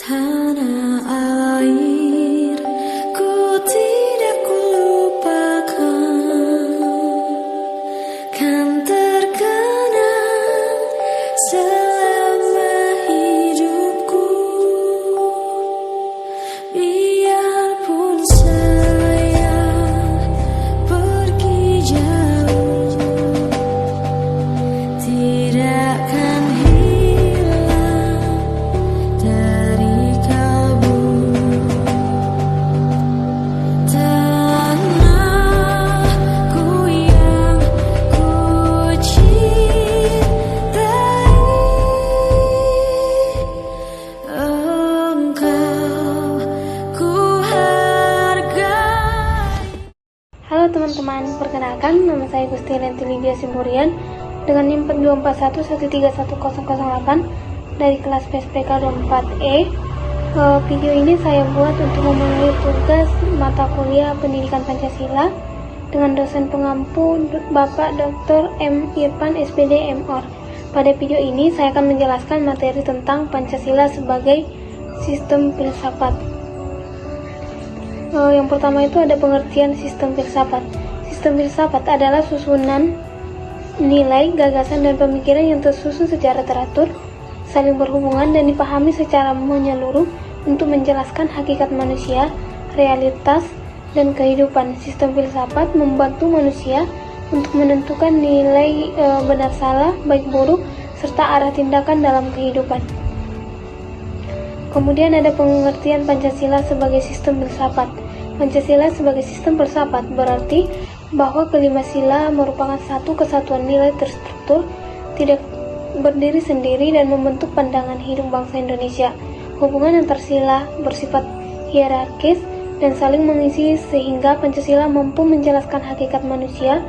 Tanah air ku tidak kulupakan, kan terkenang selama hidupku. Biarpun saya pergi jauh, tidak akan hilang dari kalbu. Tanahku yang ku cintai, engkau ku hargai. Halo teman-teman, perkenalkan nama saya Gusti Lenti Lydia Simburian dengan NIM 4241131008 dari kelas PSPK 24E. Video ini saya buat untuk memenuhi tugas mata kuliah Pendidikan Pancasila dengan dosen pengampu Bapak Dr. M. Irfan SPD MOr. Pada video ini saya akan menjelaskan materi tentang Pancasila sebagai sistem filsafat. Yang pertama itu ada pengertian sistem filsafat. Sistem filsafat adalah susunan nilai, gagasan, dan pemikiran yang tersusun secara teratur, saling berhubungan, dan dipahami secara menyeluruh untuk menjelaskan hakikat manusia, realitas, dan kehidupan. Sistem filsafat membantu manusia untuk menentukan nilai benar salah, baik buruk, serta arah tindakan dalam kehidupan. Kemudian ada pengertian Pancasila sebagai sistem filsafat. Pancasila sebagai sistem filsafat berarti bahwa kelima sila merupakan satu kesatuan nilai terstruktur, tidak berdiri sendiri, dan membentuk pandangan hidup bangsa Indonesia. Hubungan antar sila bersifat hierarkis dan saling mengisi sehingga Pancasila mampu menjelaskan hakikat manusia,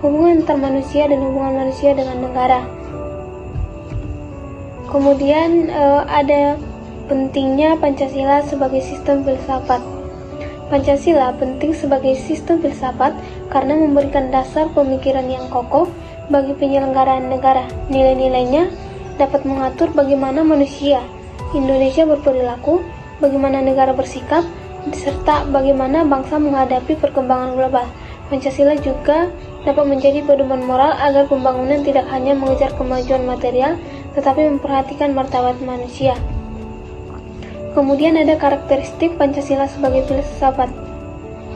hubungan antar manusia, dan hubungan manusia dengan negara. Kemudian ada pentingnya Pancasila sebagai sistem filsafat. Pancasila penting sebagai sistem filsafat karena memberikan dasar pemikiran yang kokoh bagi penyelenggaraan negara. Nilai-nilainya dapat mengatur bagaimana manusia Indonesia berperilaku, bagaimana negara bersikap, serta bagaimana bangsa menghadapi perkembangan global. Pancasila juga dapat menjadi pedoman moral agar pembangunan tidak hanya mengejar kemajuan material, tetapi memperhatikan martabat manusia. Kemudian ada karakteristik Pancasila sebagai filsafat.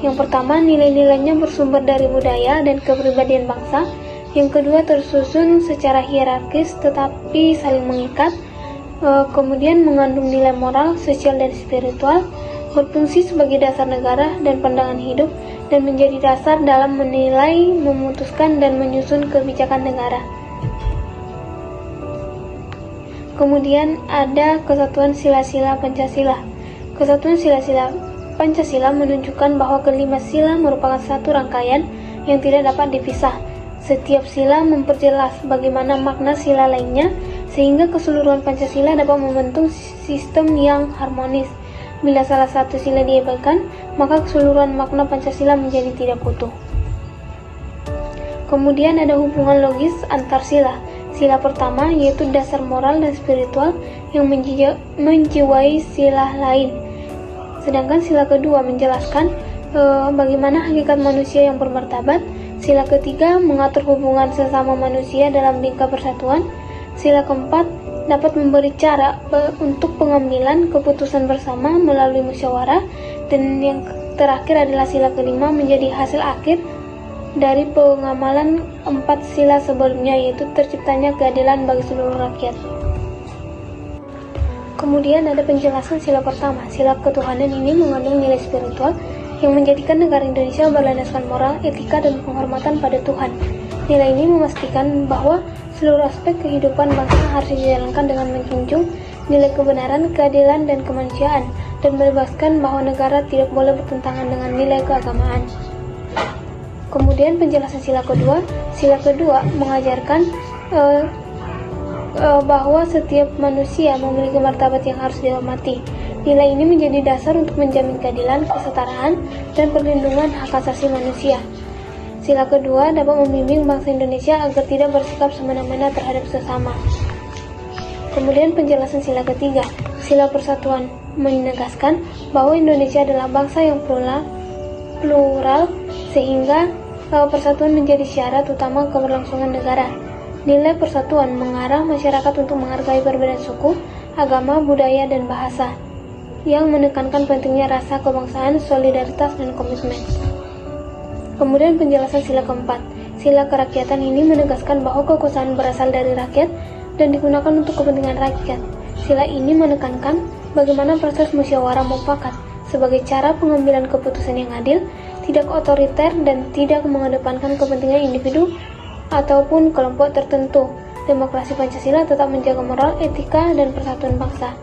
Yang pertama, nilai-nilainya bersumber dari budaya dan kepribadian bangsa. Yang kedua, tersusun secara hierarkis tetapi saling mengikat. Kemudian mengandung nilai moral, sosial, dan spiritual, berfungsi sebagai dasar negara dan pandangan hidup, dan menjadi dasar dalam menilai, memutuskan, dan menyusun kebijakan negara. Kemudian ada kesatuan sila-sila Pancasila. Kesatuan sila-sila Pancasila menunjukkan bahwa kelima sila merupakan satu rangkaian yang tidak dapat dipisah. Setiap sila memperjelas bagaimana makna sila lainnya, sehingga keseluruhan Pancasila dapat membentuk sistem yang harmonis. Bila salah satu sila diabaikan, maka keseluruhan makna Pancasila menjadi tidak utuh. Kemudian ada hubungan logis antar sila. Sila pertama yaitu dasar moral dan spiritual yang menjiwai sila lain. Sedangkan sila kedua menjelaskan bagaimana hakikat manusia yang bermartabat. Sila ketiga mengatur hubungan sesama manusia dalam lingkar persatuan. Sila keempat dapat memberi cara untuk pengambilan keputusan bersama melalui musyawarah. Dan yang terakhir adalah sila kelima menjadi hasil akhir dari pengamalan 4 sila sebelumnya, yaitu terciptanya keadilan bagi seluruh rakyat. Kemudian ada penjelasan sila pertama. Sila ketuhanan ini mengandung nilai spiritual yang menjadikan negara Indonesia berlandaskan moral, etika, dan penghormatan pada Tuhan. Nilai ini memastikan bahwa seluruh aspek kehidupan bangsa harus dijalankan dengan menjunjung nilai kebenaran, keadilan, dan kemanusiaan, dan membebaskan bahwa negara tidak boleh bertentangan dengan nilai keagamaan. Kemudian penjelasan sila kedua. Sila kedua mengajarkan bahwa setiap manusia memiliki martabat yang harus dihormati. Nilai ini menjadi dasar untuk menjamin keadilan, kesetaraan, dan perlindungan hak asasi manusia. Sila kedua dapat membimbing bangsa Indonesia agar tidak bersikap semena-mena terhadap sesama. Kemudian penjelasan sila ketiga. Sila persatuan menegaskan bahwa Indonesia adalah bangsa yang plural sehingga persatuan menjadi syarat utama keberlangsungan negara. Nilai persatuan mengarah masyarakat untuk menghargai perbedaan suku, agama, budaya, dan bahasa, yang menekankan pentingnya rasa kebangsaan, solidaritas, dan komitmen. Kemudian penjelasan sila keempat. Sila kerakyatan ini menegaskan bahwa kekuasaan berasal dari rakyat dan digunakan untuk kepentingan rakyat. Sila ini menekankan bagaimana proses musyawarah mufakat sebagai cara pengambilan keputusan yang adil, tidak otoriter, dan tidak mengedepankan kepentingan individu ataupun kelompok tertentu. Demokrasi Pancasila tetap menjaga moral, etika, dan persatuan bangsa.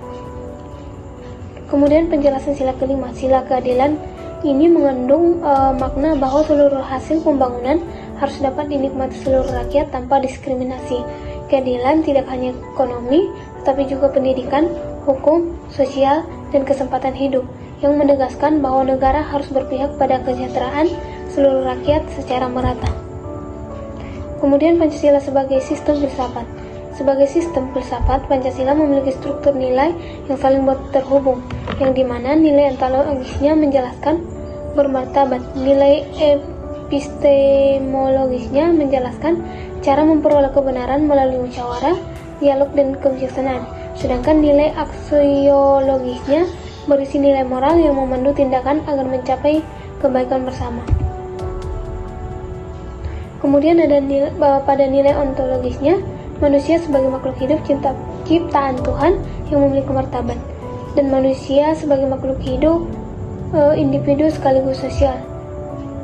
Kemudian penjelasan sila kelima. Sila keadilan ini mengandung makna bahwa seluruh hasil pembangunan harus dapat dinikmati seluruh rakyat tanpa diskriminasi. Keadilan tidak hanya ekonomi, tetapi juga pendidikan, hukum, sosial, dan kesempatan hidup, yang menegaskan bahwa negara harus berpihak pada kesejahteraan seluruh rakyat secara merata. Kemudian Pancasila sebagai sistem filsafat. Sebagai sistem filsafat, Pancasila memiliki struktur nilai yang saling terhubung, yang dimana nilai ontologisnya menjelaskan bermartabat, nilai epistemologisnya menjelaskan cara memperoleh kebenaran melalui musyawarah, dialog, dan kebijaksanaan, sedangkan nilai aksiologisnya berisi nilai moral yang memandu tindakan agar mencapai kebaikan bersama. Kemudian ada pada nilai ontologisnya, manusia sebagai makhluk hidup ciptaan Tuhan yang memiliki martabat, dan manusia sebagai makhluk hidup individu sekaligus sosial.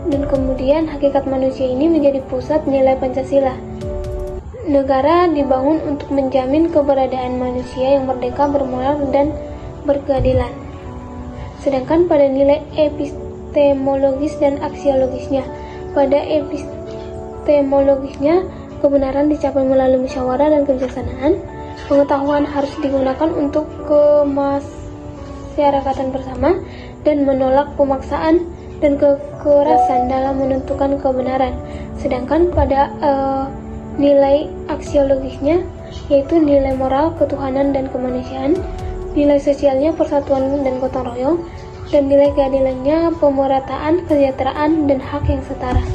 Dan kemudian hakikat manusia ini menjadi pusat nilai Pancasila. Negara dibangun untuk menjamin keberadaan manusia yang merdeka, bermoral, dan berkeadilan. Sedangkan pada nilai epistemologis dan aksiologisnya, pada epistemologisnya, kebenaran dicapai melalui musyawarah dan kebijaksanaan. Pengetahuan harus digunakan untuk kemasyarakatan bersama dan menolak pemaksaan dan kekerasan dalam menentukan kebenaran. Sedangkan pada nilai aksiologisnya, yaitu nilai moral, ketuhanan, dan kemanusiaan, nilai sosialnya persatuan dan gotong royong, dan nilai keadilannya pemerataan, kesejahteraan, dan hak yang setara.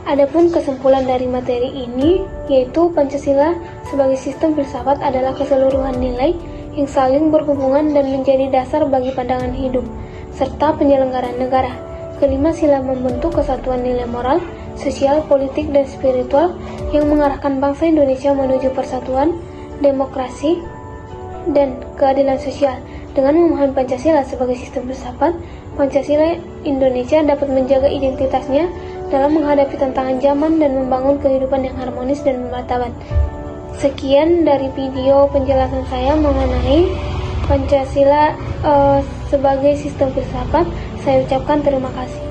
Adapun kesimpulan dari materi ini, yaitu Pancasila sebagai sistem filsafat adalah keseluruhan nilai yang saling berhubungan dan menjadi dasar bagi pandangan hidup, serta penyelenggaraan negara. Kelima sila membentuk kesatuan nilai moral, sosial, politik, dan spiritual yang mengarahkan bangsa Indonesia menuju persatuan, demokrasi, dan keadilan sosial. Dengan memahami Pancasila sebagai sistem filsafat, Pancasila Indonesia dapat menjaga identitasnya dalam menghadapi tantangan zaman dan membangun kehidupan yang harmonis dan bermartabat. Sekian dari video penjelasan saya mengenai Pancasila sebagai sistem filsafat. Saya ucapkan terima kasih.